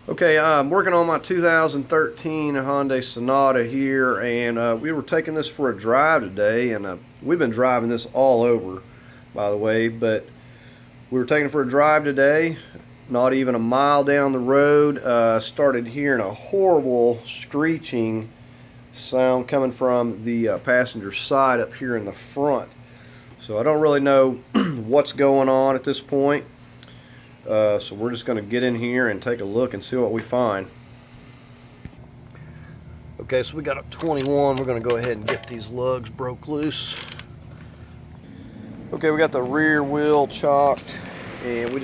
Okay, I'm working on my 2013 Hyundai Sonata here, and we were taking this for a drive today, and we've been driving this all over, by the way, but we were taking it for a drive today, not even a mile down the road, started hearing a horrible screeching sound coming from the passenger side up here in the front. So I don't really know what's going on at this point. So we're just going to get in here and take a look and see what we find. Okay, so we got a 21. We're going to go ahead and get these lugs broke loose. Okay, we got the rear wheel chocked, and we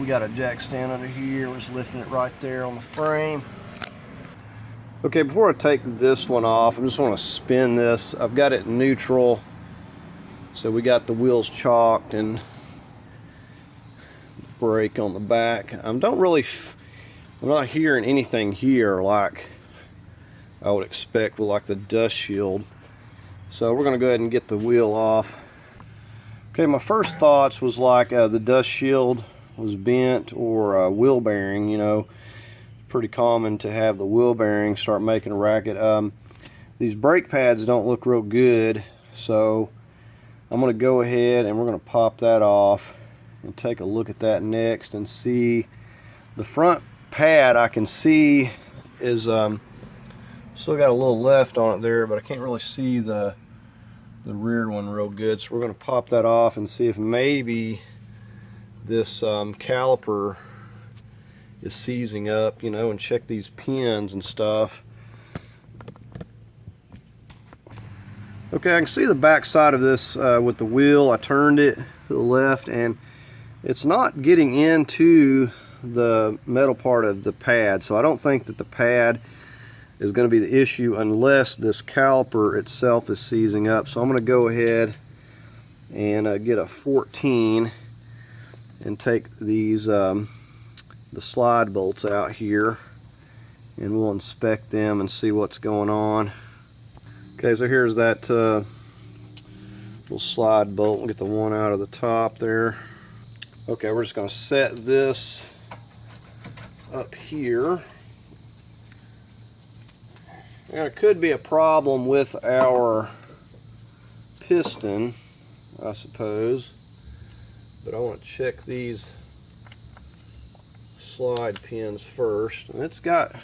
got a jack stand under here. We're just lifting it right there on the frame. Okay, before I take this one off, I just want to spin this. I've got it neutral, so we got the wheels chocked and brake on the back. I'm not hearing anything here like I would expect with like the dust shield. So we're going to go ahead and get the wheel off. Okay, my first thoughts was like the dust shield was bent or a wheel bearing. You know, pretty common to have the wheel bearing start making a racket. These brake pads don't look real good, so I'm going to go ahead and we're going to pop that off and take a look at that next and see. The front pad I can see is still got a little left on it there, but I can't really see the rear one real good, so we're going to pop that off and see if maybe this caliper is seizing up, you know, and check these pins and stuff. Okay, I can see the back side of this with the wheel. I turned it to the left and it's not getting into the metal part of the pad, so I don't think that the pad is going to be the issue unless this caliper itself is seizing up. So I'm going to go ahead and get a 14 and take these the slide bolts out here, and we'll inspect them and see what's going on. Okay, so here's that little slide bolt. We'll get the one out of the top there. Okay, we're just going to set this up here. Now, it could be a problem with our piston, I suppose, but I want to check these slide pins first. And it's got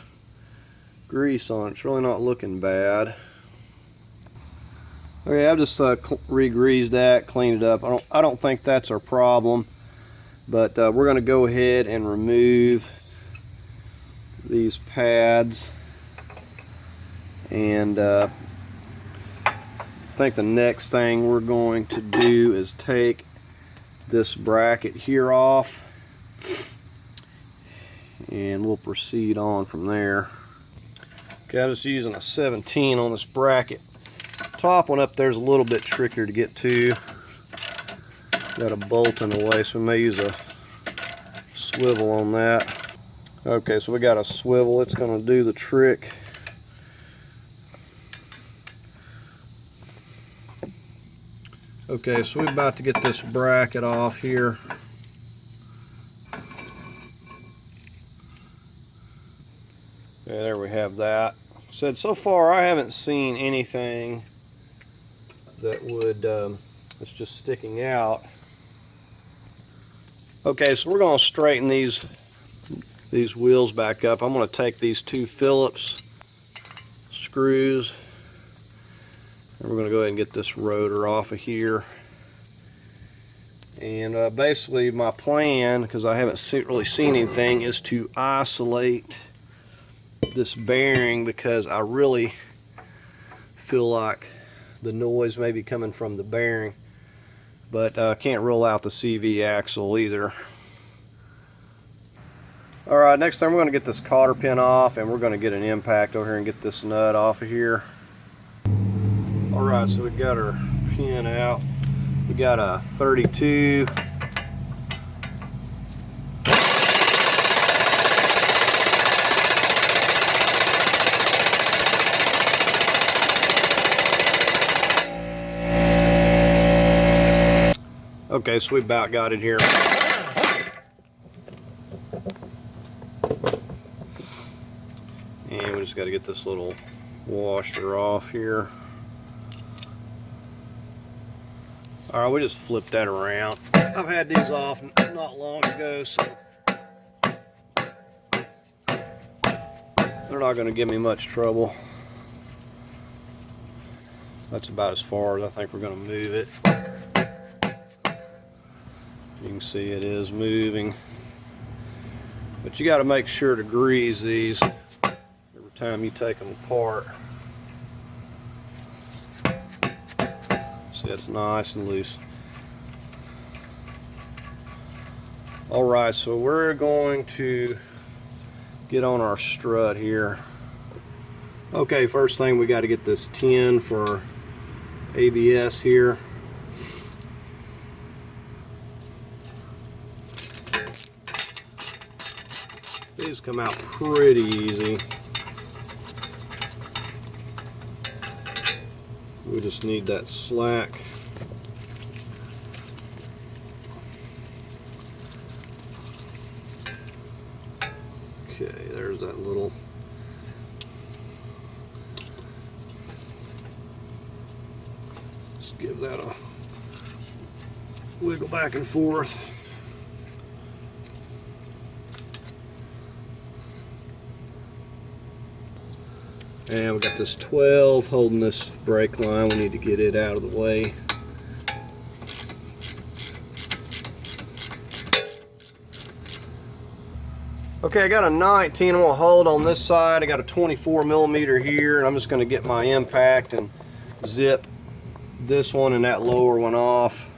grease on it. It's really not looking bad. Okay, I've just re-greased that, cleaned it up. I don't think that's our problem. But we're going to go ahead and remove these pads, and I think the next thing we're going to do is take this bracket here off, and we'll proceed on from there. Okay, I'm just using a 17 on this bracket. Top one up there's a little bit trickier to get to. Got a bolt in the way, so we may use a swivel on that. Okay, so we got a swivel. It's going to do the trick. Okay, so we're about to get this bracket off here. Yeah, there we have that. So far I haven't seen anything that would that's just sticking out. Okay, so we're going to straighten these wheels back up. I'm going to take these two Phillips screws, and we're going to go ahead and get this rotor off of here. And basically my plan, because I haven't really seen anything, is to isolate this bearing, because I really feel like the noise may be coming from the bearing. But I can't rule out the CV axle either. Alright, next time we're going to get this cotter pin off, and we're going to get an impact over here and get this nut off of here. Alright, so we got our pin out. We got a 32. Okay, so we about got it here. And we just got to get this little washer off here. Alright, we just flipped that around. I've had these off not long ago, so they're not going to give me much trouble. That's about as far as I think we're going to move it. You can see it is moving. But you got to make sure to grease these every time you take them apart. See, it's nice and loose. Alright, so we're going to get on our strut here. Okay, first thing we got to get this tin for ABS here. These come out pretty easy. We just need that slack. Okay, there's that little. Just give that a wiggle back and forth. And we got this 12 holding this brake line. We need to get it out of the way. Okay, I got a 19. I'm going to hold on this side. I got a 24 millimeter here, and I'm just going to get my impact and zip this one and that lower one off.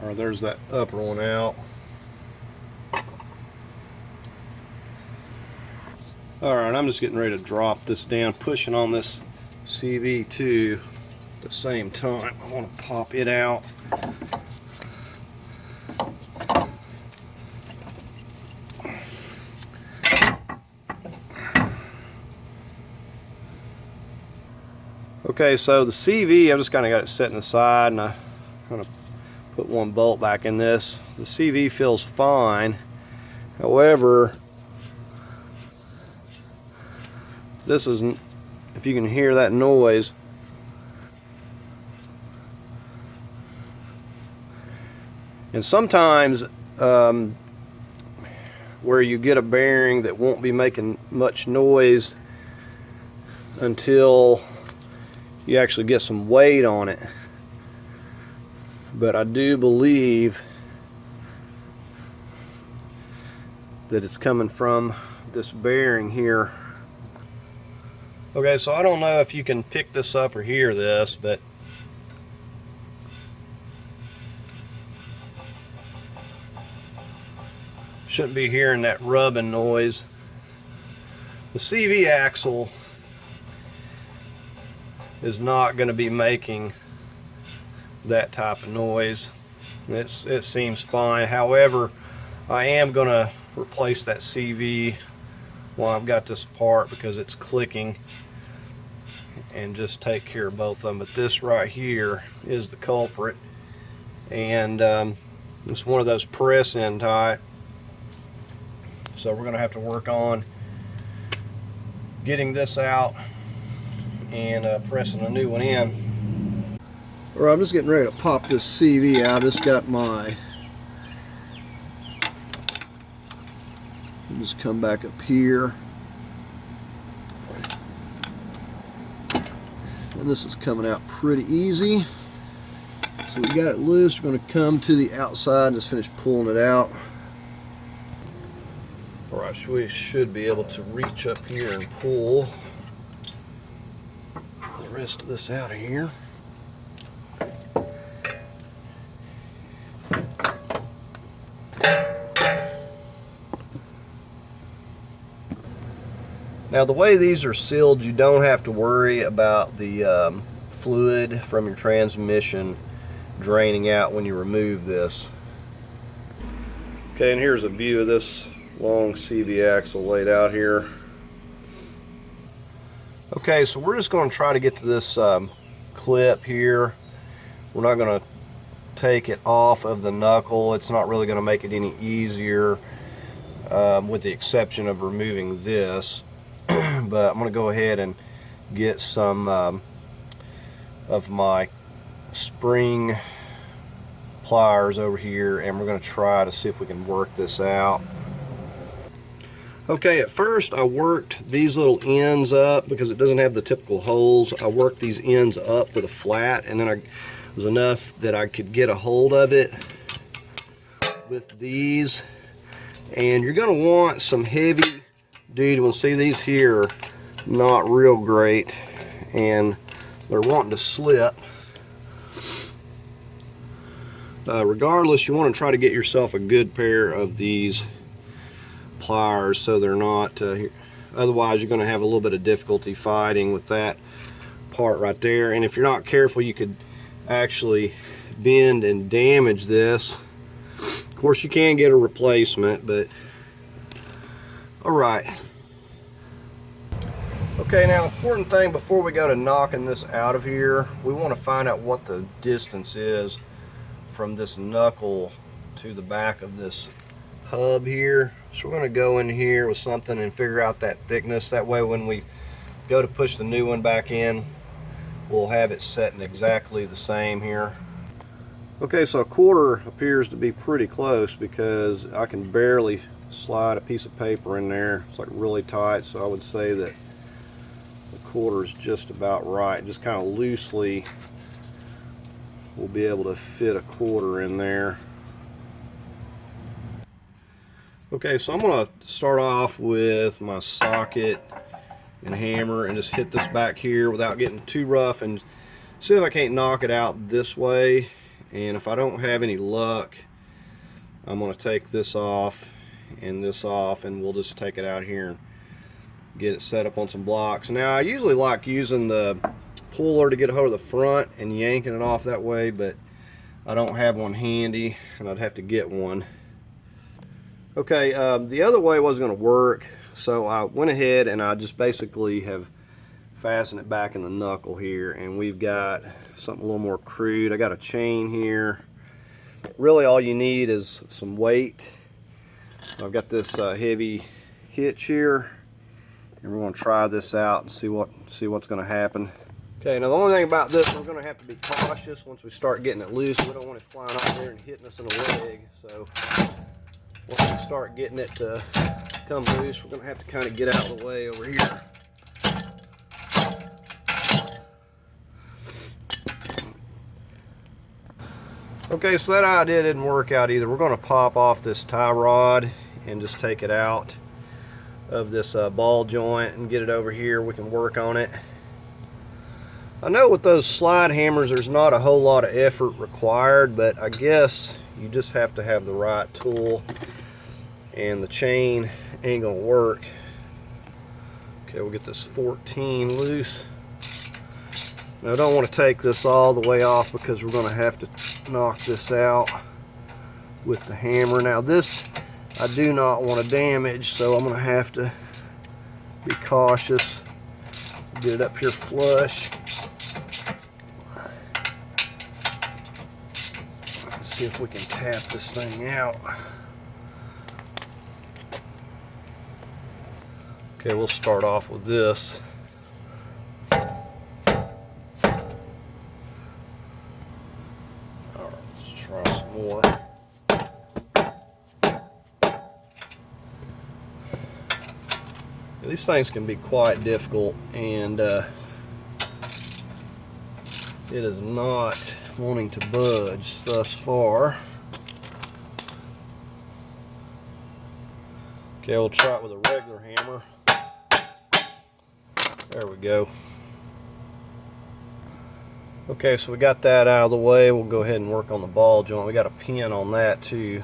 Or there's that upper one out. Alright, I'm just getting ready to drop this down, pushing on this CV2 at the same time. I want to pop it out. Okay, so the CV, I've just kind of got it setting aside, and I'm going to put one bolt back in this. The CV feels fine. However, this isn't, if you can hear that noise, and sometimes where you get a bearing that won't be making much noise until you actually get some weight on it. But I do believe that it's coming from this bearing here. Okay, so I don't know if you can pick this up or hear this, but shouldn't be hearing that rubbing noise. The CV axle is not going to be making that type of noise. It seems fine. However, I am going to replace that CV while I've got this apart because it's clicking, and just take care of both of them. But this right here is the culprit, and it's one of those press-in type. So we're going to have to work on getting this out and pressing a new one in. All right, I'm just getting ready to pop this CV out. Just got my, just come back up here, and this is coming out pretty easy. So we got it loose. We're going to come to the outside and just finish pulling it out. All right, we should be able to reach up here and pull the rest of this out of here. Now, the way these are sealed, you don't have to worry about the fluid from your transmission draining out when you remove this. Okay, and here's a view of this long CV axle laid out here. Okay, so we're just going to try to get to this clip here. We're not going to take it off of the knuckle. It's not really going to make it any easier, with the exception of removing this. But I'm going to go ahead and get some of my spring pliers over here, and we're going to try to see if we can work this out. Okay, at first I worked these little ends up because it doesn't have the typical holes. I worked these ends up with a flat, and then it was enough that I could get a hold of it with these. And you're going to want some heavy duty ones. See, these here, not real great, and they're wanting to slip. Regardless, you want to try to get yourself a good pair of these pliers so they're not, otherwise you're going to have a little bit of difficulty fighting with that part right there. And if you're not careful, you could actually bend and damage this. Of course, you can get a replacement, but alright. Okay, now important thing before we go to knocking this out of here, we want to find out what the distance is from this knuckle to the back of this hub here. So we're going to go in here with something and figure out that thickness. That way when we go to push the new one back in, we'll have it setting exactly the same here. Okay, so a quarter appears to be pretty close because I can barely slide a piece of paper in there. It's like really tight, so I would say that the quarter is just about right. Just kind of loosely we'll be able to fit a quarter in there. Okay, so I'm going to start off with my socket and hammer and just hit this back here without getting too rough, and see if I can't knock it out this way. And if I don't have any luck, I'm going to take this off and this off, and we'll just take it out here and get it set up on some blocks. Now I usually like using the puller to get a hold of the front and yanking it off that way, but I don't have one handy and I'd have to get one. Okay, the other way wasn't going to work, so I went ahead and I just basically have fastened it back in the knuckle here, and we've got something a little more crude. I got a chain here. Really all you need is some weight. I've got this heavy hitch here, and we're going to try this out and see what's going to happen. Okay, now the only thing about this, we're going to have to be cautious once we start getting it loose. We don't want it flying out there and hitting us in the leg. So once we start getting it to come loose, we're going to have to kind of get out of the way over here. Okay, so that idea didn't work out either. We're going to pop off this tie rod and just take it out of this ball joint and get it over here. We can work on it. I know with those slide hammers there's not a whole lot of effort required, but I guess you just have to have the right tool, and the chain ain't gonna work. Okay, we'll get this 14 loose. Now I don't want to take this all the way off because we're going to have to knock this out with the hammer. Now this I do not want to damage, so I'm going to have to be cautious. Get it up here flush. Let's see if we can tap this thing out. Okay, we'll start off with this. Alright, let's try some more. These things can be quite difficult, and it is not wanting to budge thus far. Okay, we'll try it with a regular hammer. There we go. Okay, so we got that out of the way. We'll go ahead and work on the ball joint. We got a pin on that too.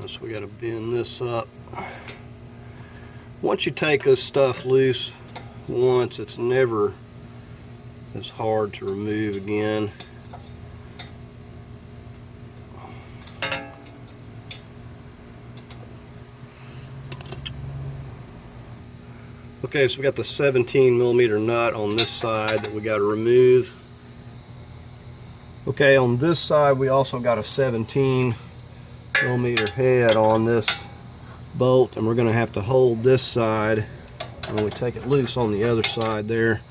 So we got to bend this up. Once you take this stuff loose once, it's never as hard to remove again. Okay, so we got the 17mm nut on this side that we got to remove. Okay, on this side we also got a 17mm head on this bolt, and we're going to have to hold this side when we take it loose on the other side there.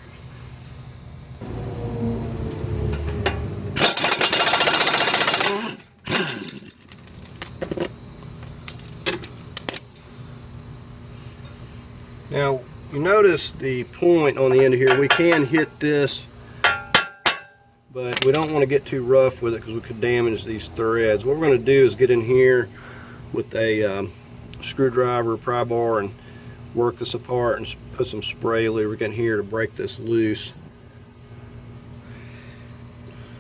Now, you notice the point on the end of here. We can hit this, but we don't want to get too rough with it because we could damage these threads. What we're going to do is get in here with a screwdriver, pry bar, and work this apart and put some spray lubricant in here to break this loose.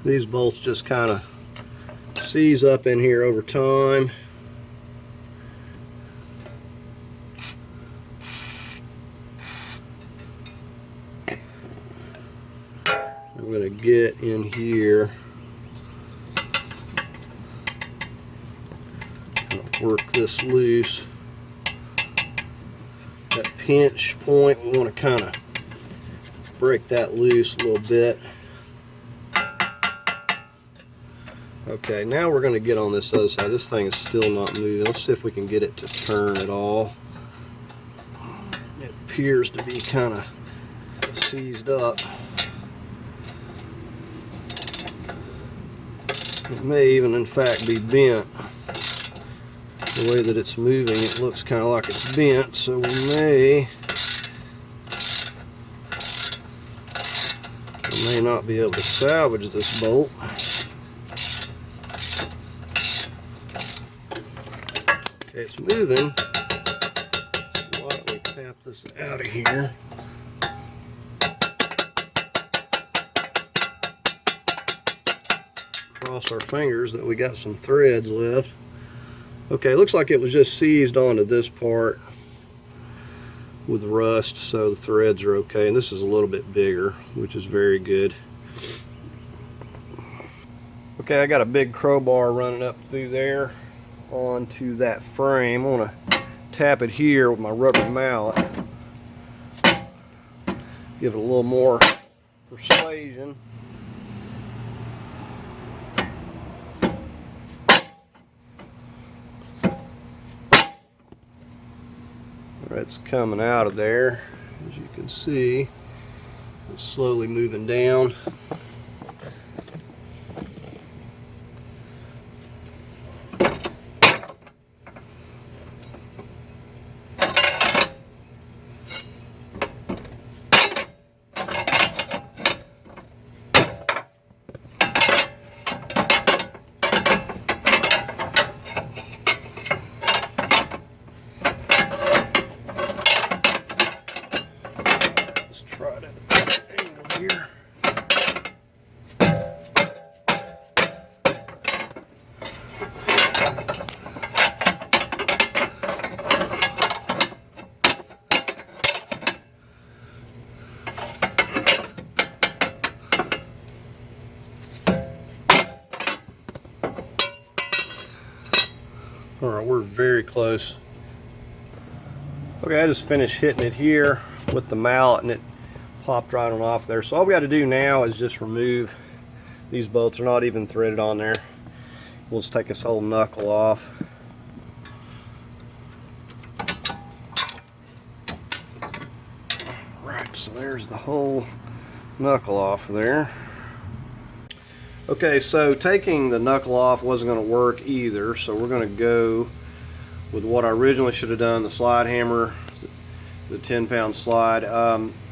These bolts just kind of seize up in here over time. I'm going to get in here, work this loose. That pinch point, we want to kind of break that loose a little bit. Okay, now we're going to get on this other side. This thing is still not moving. Let's see if we can get it to turn at all. It appears to be kind of seized up. It may even in fact be bent. The way that it's moving, it looks kind of like it's bent, so we may not be able to salvage this bolt. Okay, it's moving. So why don't we tap this out of here? Cross our fingers that we got some threads left. Okay, looks like it was just seized onto this part with rust, so the threads are okay. And this is a little bit bigger, which is very good. Okay, I got a big crowbar running up through there onto that frame. I want to tap it here with my rubber mallet. Give it a little more persuasion. It's coming out of there. As you can see, it's slowly moving down. Try to angle here. All right, we're very close. Okay, I just finished hitting it here with the mallet and it popped right on off there. So all we got to do now is just remove these bolts. They're not even threaded on there. We'll just take this whole knuckle off. Right, so there's the whole knuckle off there. Okay, so taking the knuckle off wasn't going to work either, so we're going to go with what I originally should have done, the slide hammer, the 10-pound slide.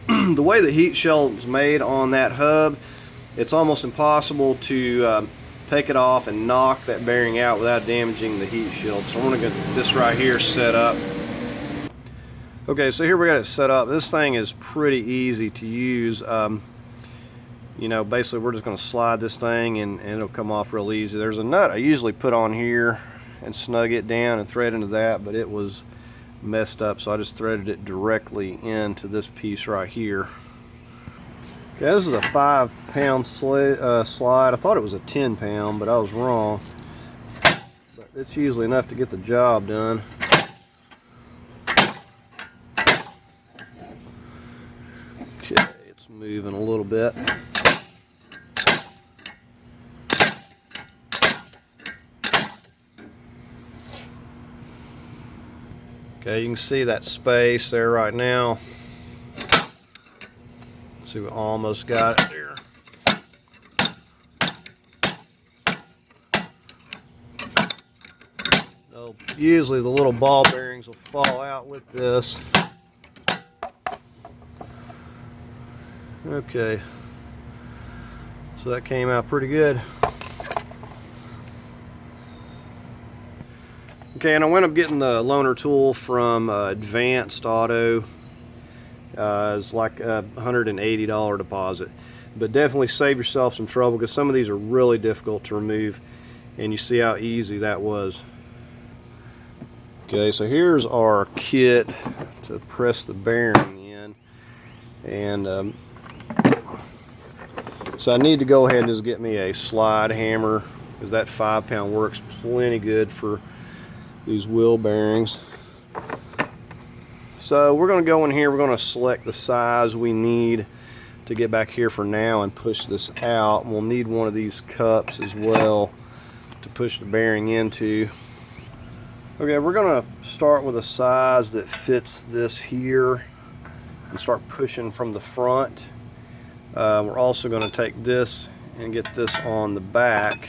The way the heat shield is made on that hub, it's almost impossible to take it off and knock that bearing out without damaging the heat shield. So I'm going to get this right here set up. Okay, so here we got it set up. This thing is pretty easy to use. You know, basically we're just going to slide this thing and it'll come off real easy. There's a nut I usually put on here and snug it down and thread into that, but it was messed up, so I just threaded it directly into this piece right here. Okay, this is a 5-pound slide. I thought it was a 10-pound, but I was wrong. But it's usually enough to get the job done. little bit. Okay, you can see that space there right now. See, we almost got it there. So usually the little ball bearings will fall out with this. Okay, so that came out pretty good. Okay, and I went up getting the loaner tool from Advanced Auto. It's like a $180 deposit, but definitely save yourself some trouble because some of these are really difficult to remove, and you see how easy that was. Okay, so here's our kit to press the bearing in, and so I need to go ahead and just get me a slide hammer because that 5-pound works plenty good for these wheel bearings. So we're going to go in here, we're going to select the size we need to get back here for now and push this out. We'll need one of these cups as well to push the bearing into. Okay, we're going to start with a size that fits this here and start pushing from the front. We're also going to take this and get this on the back.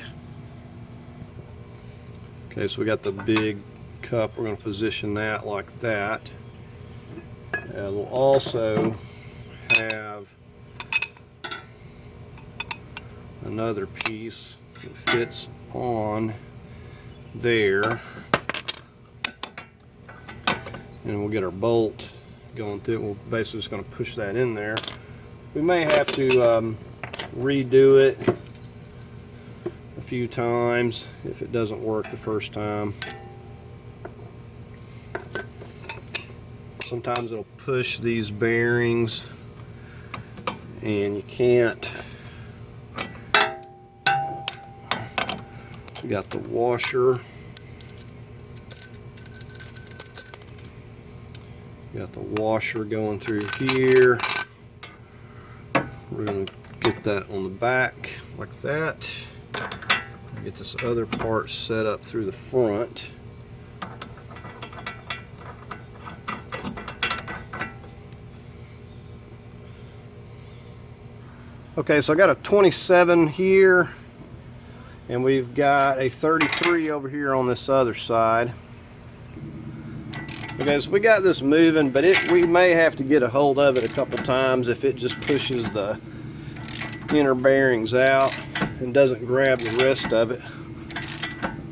Okay, so we got the big cup, we're going to position that like that. And we'll also have another piece that fits on there. And we'll get our bolt going through it. We're basically just going to push that in there. We may have to redo it a few times if it doesn't work the first time. Sometimes it'll push these bearings and you can't. We got the washer. Got the washer going through here. We're going to get that on the back like that. Get this other part set up through the front. Okay, so I got a 27 here, and we've got a 33 over here on this other side. Okay, so we got this moving, but we may have to get a hold of it a couple times if it just pushes the inner bearings out and doesn't grab the rest of it.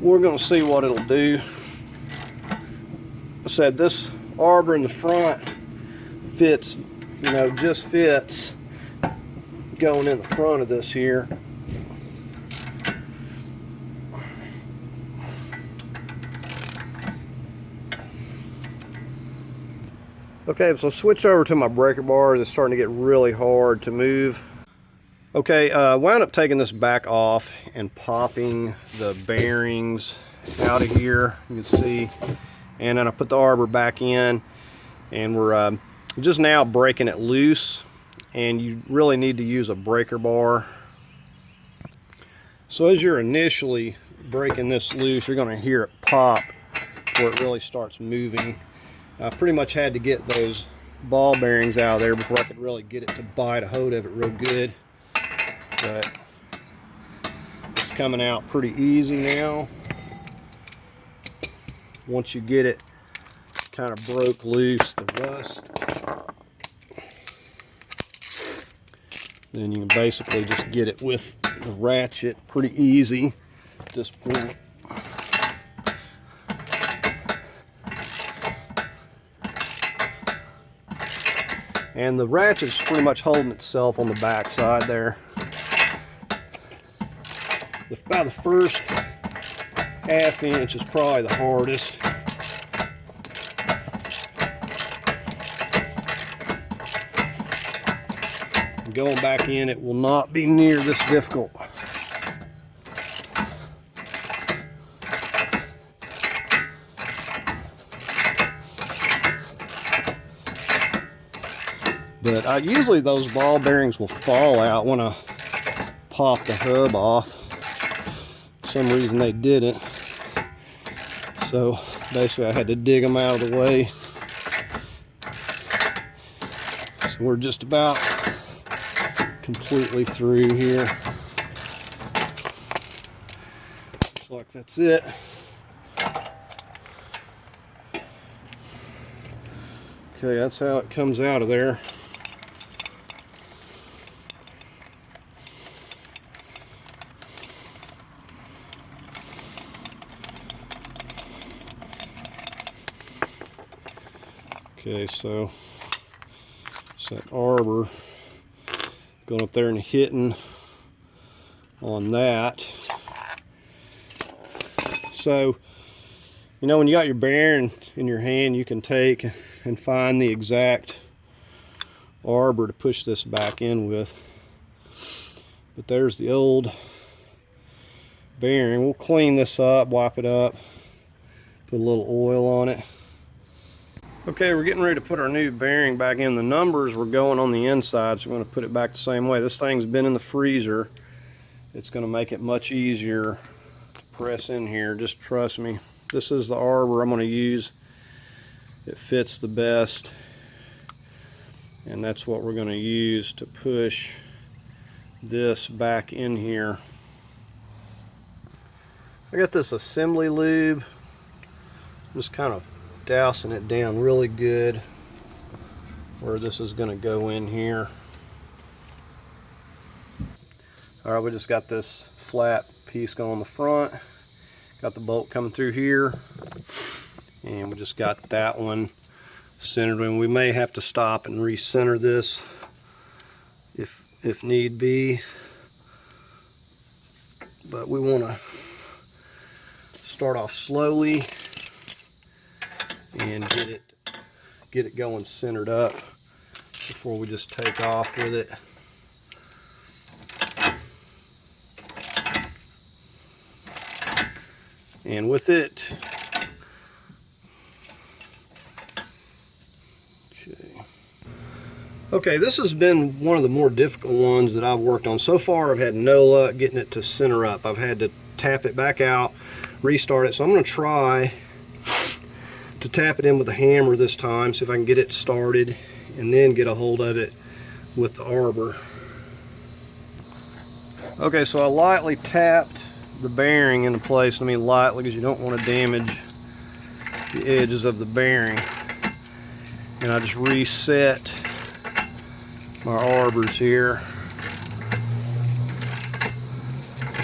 We're going to see what it'll do. I said this arbor in the front fits, just fits going in the front of this here. Okay, so switch over to my breaker bar. It's starting to get really hard to move. Okay, wound up taking this back off and popping the bearings out of here, you can see, and then I put the arbor back in, and we're just now breaking it loose, and you really need to use a breaker bar. So as you're initially breaking this loose, you're going to hear it pop where it really starts moving. I pretty much had to get those ball bearings out of there before I could really get it to bite a hold of it real good. But it's coming out pretty easy now. Once you get it kind of broke loose, the rust, then you can basically just get it with the ratchet pretty easy at this point. And the ratchet's pretty much holding itself on the back side there. About the first ½ inch is probably the hardest. Going back in, it will not be near this difficult. But usually those ball bearings will fall out when I pop the hub off. For some reason they didn't. So basically I had to dig them out of the way. So we're just about completely through here. Looks like that's it. Okay, that's how it comes out of there. Okay, so it's that arbor going up there and hitting on that. So, you know, when you got your bearing in your hand, you can take and find the exact arbor to push this back in with. But there's the old bearing. We'll clean this up, wipe it up, put a little oil on it. Okay, we're getting ready to put our new bearing back in. The numbers were going on the inside, so we're going to put it back the same way. This thing's been in the freezer. It's going to make it much easier to press in here. Just trust me. This is the arbor I'm going to use. It fits the best. And that's what we're going to use to push this back in here. I got this assembly lube. Just kind of dousing it down really good where this is going to go in here. Alright, we just got this flat piece going on the front, got the bolt coming through here, and we just got that one centered, and we may have to stop and recenter this if need be, but we want to start off slowly and get it going centered up before we just take off with it. And with it, okay, this has been one of the more difficult ones that I've worked on. So far I've had no luck getting it to center up. I've had to tap it back out, restart it. So I'm going to try to tap it in with a hammer this time, see if I can get it started, and then get a hold of it with the arbor. Okay, so I lightly tapped the bearing into place. I mean lightly because you don't want to damage the edges of the bearing. And I just reset my arbors here.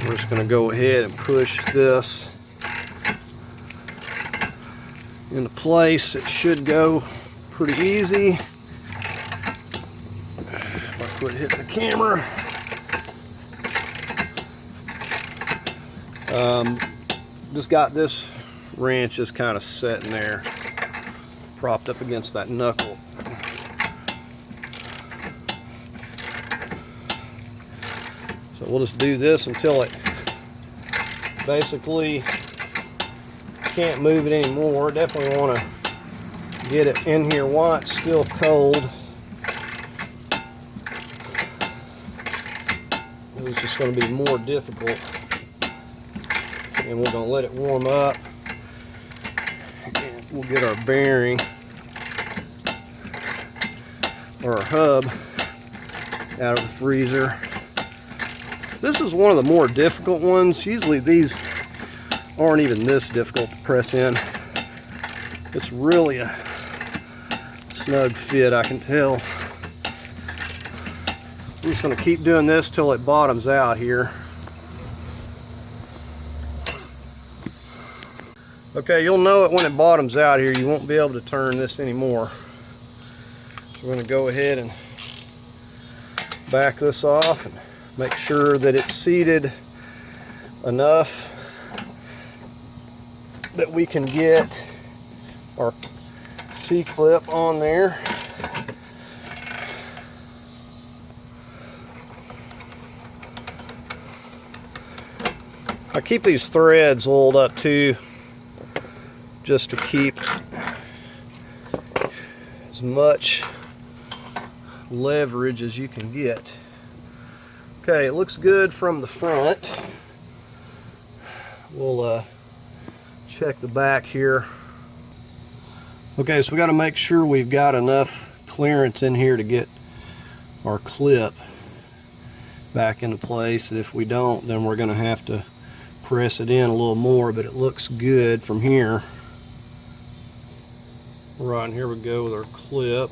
We're just going to go ahead and push this into place. It should go pretty easy. If I quit hitting the camera. Just got this wrench just kind of sitting there, propped up against that knuckle. So we'll just do this until it basically can't move it anymore. Definitely want to get it in here while it's still cold. It's just going to be more difficult. And we're going to let it warm up. And we'll get our bearing, or our hub, out of the freezer. This is one of the more difficult ones. Usually these aren't even this difficult to press in. It's really a snug fit, I can tell. I'm just going to keep doing this till it bottoms out here. Okay, you'll know it when it bottoms out here. You won't be able to turn this anymore. So we're going to go ahead and back this off and make sure that it's seated enough that we can get our C-clip on there. I keep these threads oiled up too, just to keep as much leverage as you can get. Okay, it looks good from the front. We'll check the back here. Okay, so we got to make sure we've got enough clearance in here to get our clip back into place. And if we don't, then we're going to have to press it in a little more, but it looks good from here. Right, and here we go with our clip.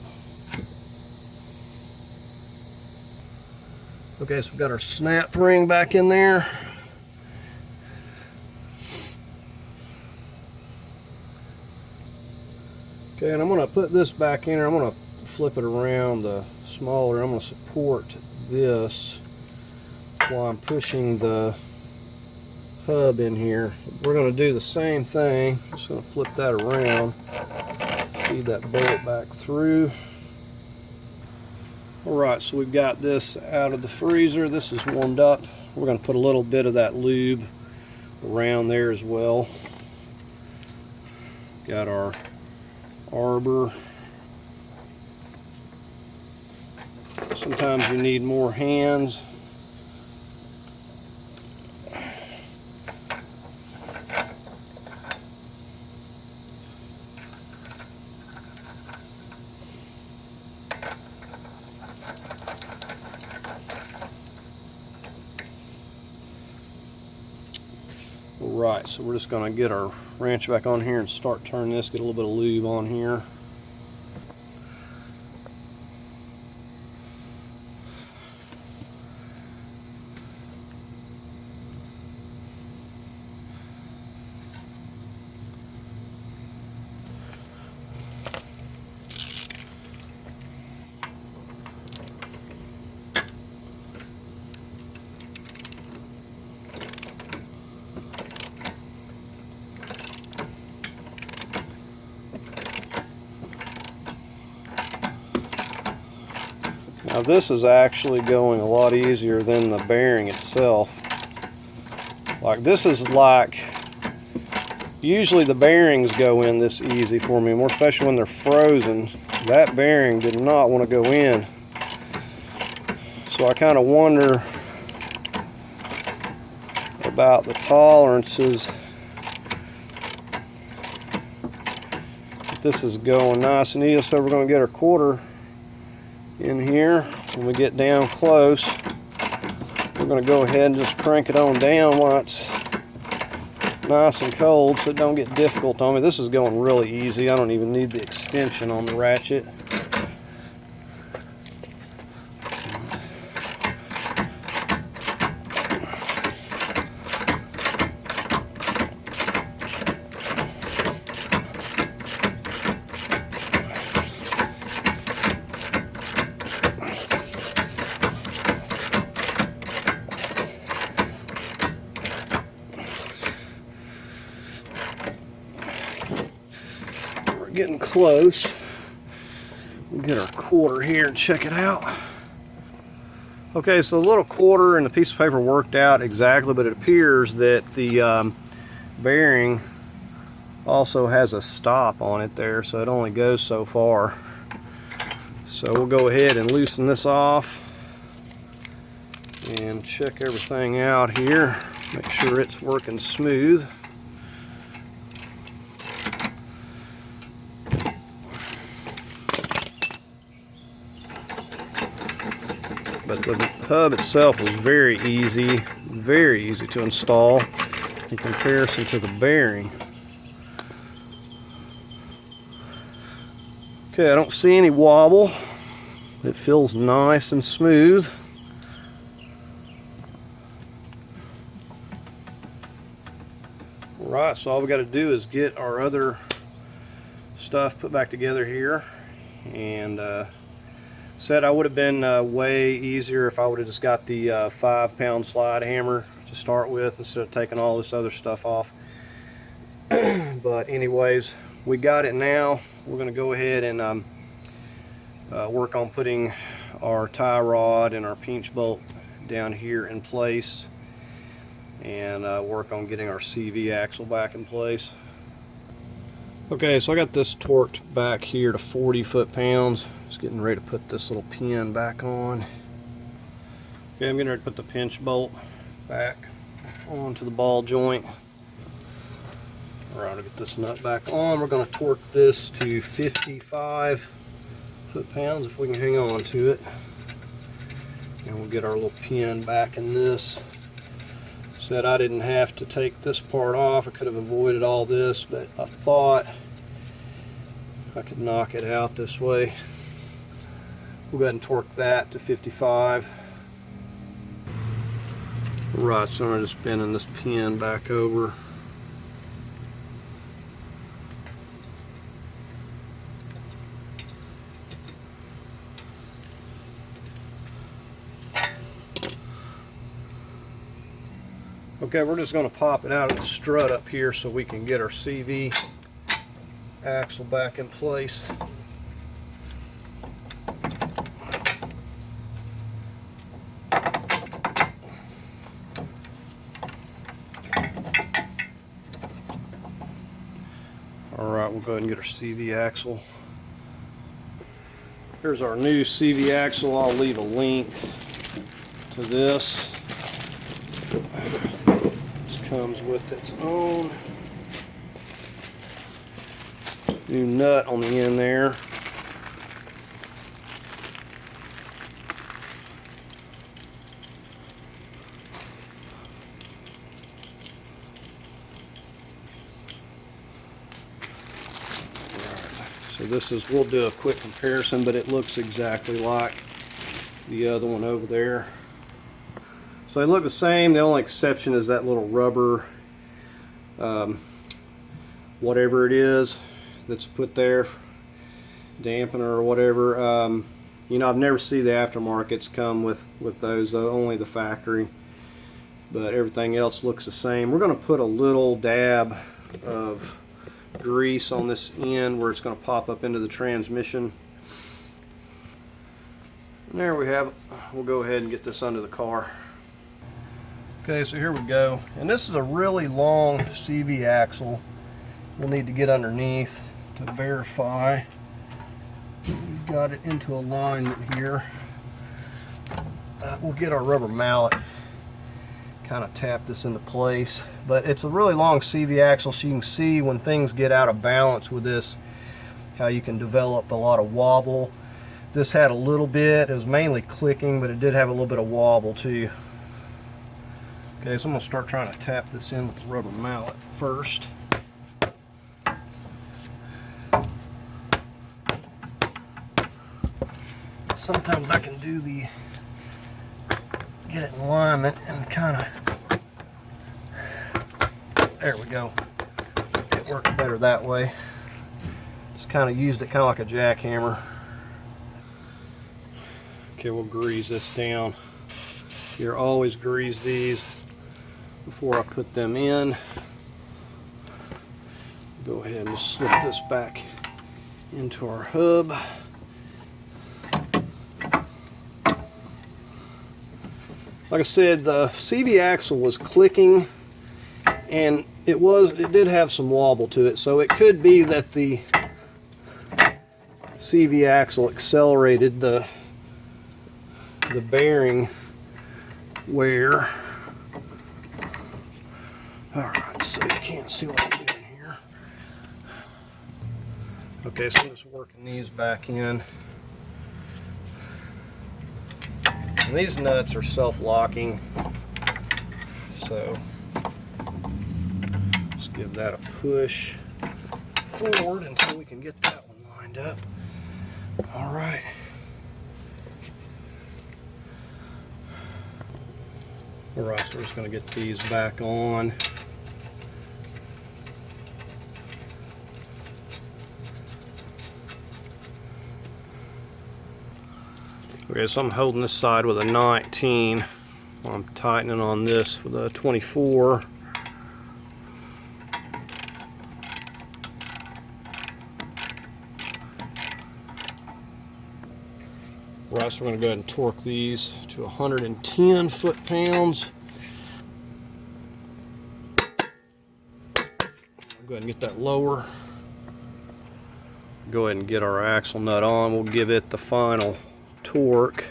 Okay, so we've got our snap ring back in there. Okay, and I'm going to put this back in here. I'm going to flip it around smaller. I'm going to support this while I'm pushing the hub in here. We're going to do the same thing. Just going to flip that around. Feed that bolt back through. Alright, so we've got this out of the freezer. This is warmed up. We're going to put a little bit of that lube around there as well. Got our arbor. Sometimes you need more hands. Right, so we're just going to get our wrench back on here and start turning this, get a little bit of lube on here. Now this is actually going a lot easier than the bearing itself. Like this is like, usually the bearings go in this easy for me, more especially when they're frozen. That bearing did not want to go in. So I kind of wonder about the tolerances. If this is going nice and easy, so we're going to get our quarter in here. When we get down close, we're going to go ahead and just crank it on down while it's nice and cold so it don't get difficult on me. This is going really easy. I don't even need the extension on the ratchet. Getting close. We'll get our quarter here and check it out. Okay, so the little quarter and the piece of paper worked out exactly, but it appears that the bearing also has a stop on it there, so it only goes so far. So we'll go ahead and loosen this off and check everything out here. Make sure it's working smooth. But the hub itself was very easy to install in comparison to the bearing. Okay, I don't see any wobble. It feels nice and smooth. Alright, so all we got to do is get our other stuff put back together here. And said I would have been way easier if I would have just got the 5-pound slide hammer to start with instead of taking all this other stuff off. But anyways, we got it now. We're going to go ahead and work on putting our tie rod and our pinch bolt down here in place, and work on getting our CV axle back in place. Okay, so I got this torqued back here to 40 foot-pounds. Just getting ready to put this little pin back on. Okay, I'm getting ready to put the pinch bolt back onto the ball joint. Alright, I'll get this nut back on. We're going to torque this to 55 foot-pounds if we can hang on to it. And we'll get our little pin back in this. Said I didn't have to take this part off. I could have avoided all this, but I thought I could knock it out this way. We'll go ahead and torque that to 55. Right, so I'm just bending this pin back over. Okay, we're just going to pop it out of the strut up here so we can get our CV axle back in place. Alright, we'll go ahead and get our CV axle. Here's our new CV axle. I'll leave a link to this. Comes with its own new nut on the end there. So this is, we'll do a quick comparison, but it looks exactly like the other one over there. So they look the same. The only exception is that little rubber whatever it is that's put there, dampener or whatever. You know, I've never seen the aftermarkets come with those, only the factory, but everything else looks the same. We're going to put a little dab of grease on this end where it's going to pop up into the transmission. And there we have it. We'll go ahead and get this under the car. Okay, so here we go, and this is a really long CV axle. We'll need to get underneath to verify we've got it into alignment here. We'll get our rubber mallet, kind of tap this into place, but it's a really long CV axle, so you can see when things get out of balance with this, how you can develop a lot of wobble. This had a little bit, it was mainly clicking, but it did have a little bit of wobble too. Okay, so I'm going to start trying to tap this in with the rubber mallet first. Sometimes I can do get it in alignment and kind of, there we go. It worked better that way. Just kind of used it kind of like a jackhammer. Okay, we'll grease this down. You always grease these before I put them in. Go ahead and just slip this back into our hub. Like I said, the CV axle was clicking, and it did have some wobble to it, so it could be that the CV axle accelerated the bearing wear. Alright, so you can't see what I'm doing here. Okay, so I'm just working these back in. And these nuts are self-locking, so just give that a push forward until we can get that one lined up. Alright. Alright, so we're just going to get these back on. Okay, so I'm holding this side with a 19 while I'm tightening on this with a 24. Right, so we're going to go ahead and torque these to 110 foot-pounds. I'll go ahead and get that lower. Go ahead and get our axle nut on. We'll give it the final torque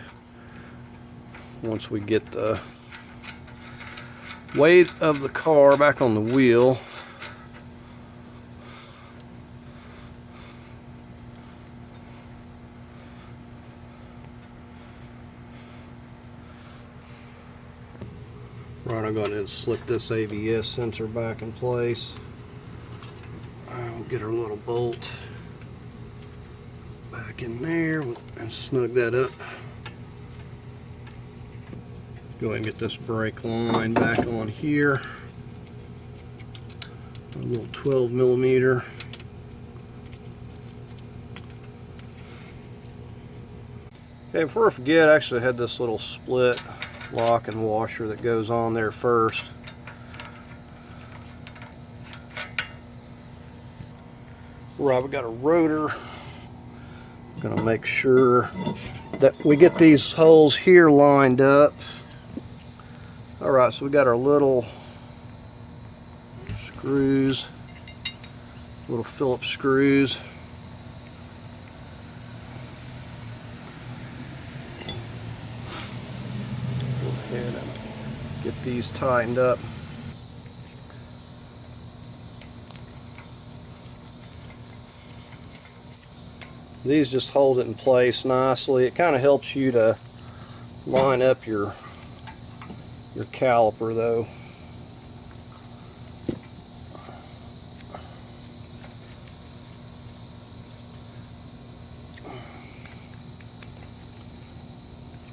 once we get the weight of the car back on the wheel. Right, I'm going to slip this ABS sensor back in place. We'll get our little bolt back in there and snug that up. Go ahead and get this brake line back on here. A little 12 millimeter. Okay, before I forget, I actually had this little split lock and washer that goes on there first. Right, we got a rotor. I'm gonna make sure that we get these holes here lined up. All right, so we got our little screws, little Phillips screws. Go ahead and get these tightened up. These just hold it in place nicely. It kind of helps you to line up your caliper though.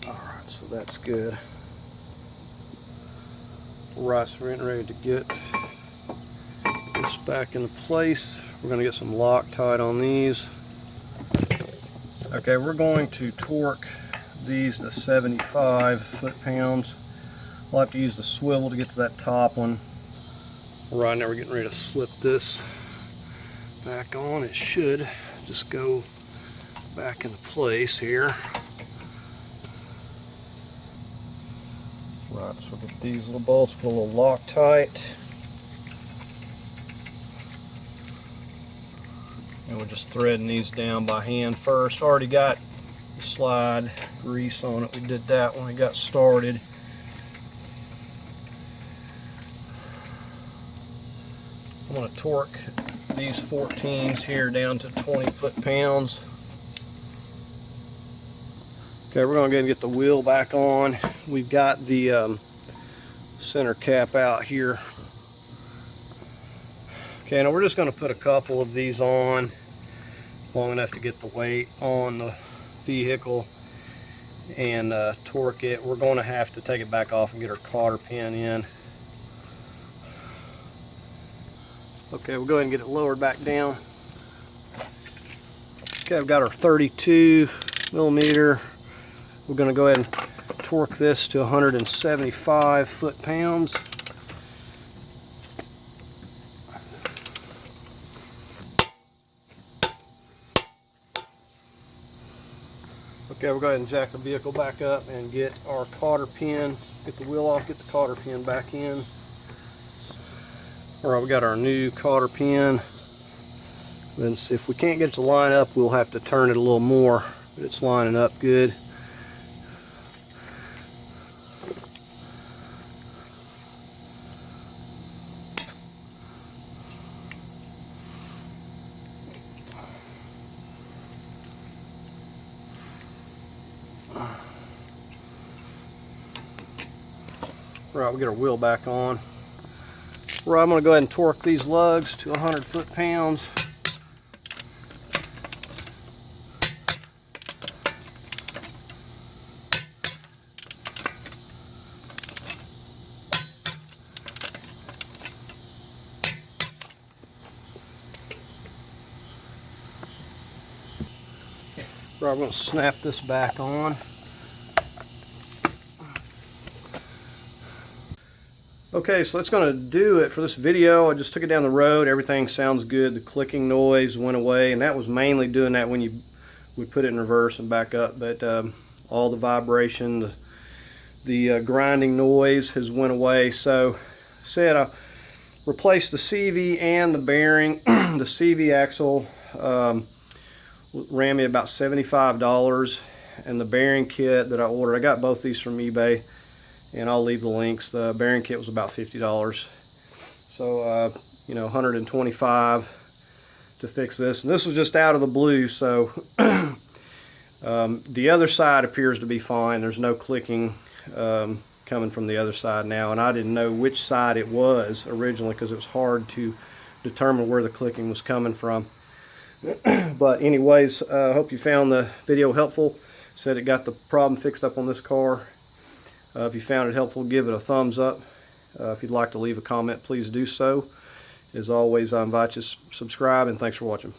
Alright, so that's good. Right, so we're getting ready to get this back into place. We're going to get some Loctite on these. Okay, we're going to torque these to 75 foot-pounds. We'll have to use the swivel to get to that top one. Right now we're getting ready to slip this back on. It should just go back into place here. Right, so we'll get these little bolts, put a little Loctite. And we're just threading these down by hand first. Already got the slide grease on it. We did that when we got started. I'm going to torque these 14s here down to 20 foot-pounds. Okay, we're going to go ahead and get the wheel back on. We've got the center cap out here. Okay, now we're just going to put a couple of these on, long enough to get the weight on the vehicle and torque it. We're going to have to take it back off and get our cotter pin in. Okay, we'll go ahead and get it lowered back down. Okay, I've got our 32 millimeter. We're going to go ahead and torque this to 175 foot-pounds. Okay, we'll go ahead and jack the vehicle back up and get our cotter pin, get the wheel off, get the cotter pin back in. Alright, we got our new cotter pin. Then if we can't get it to line up, we'll have to turn it a little more, but it's lining up good. Right, we'll get our wheel back on. Right, I'm going to go ahead and torque these lugs to 100 foot-pounds. Right, I'm going to snap this back on. Okay, so that's going to do it for this video. I just took it down the road. Everything sounds good. The clicking noise went away, and that was mainly doing that when you would put it in reverse and back up. But all the vibration, the grinding noise has went away. So, I replaced the CV and the bearing. The CV axle ran me about $75, and the bearing kit that I ordered, I got both these from eBay, and I'll leave the links. The bearing kit was about $50, so you know, $125 to fix this, and this was just out of the blue. So the other side appears to be fine. There's no clicking coming from the other side now, and I didn't know which side it was originally because it was hard to determine where the clicking was coming from. But anyways, I hope you found the video helpful. Said it got the problem fixed up on this car. If you found it helpful, give it a thumbs up. If you'd like to leave a comment, please do so. As always, I invite you to subscribe, and thanks for watching.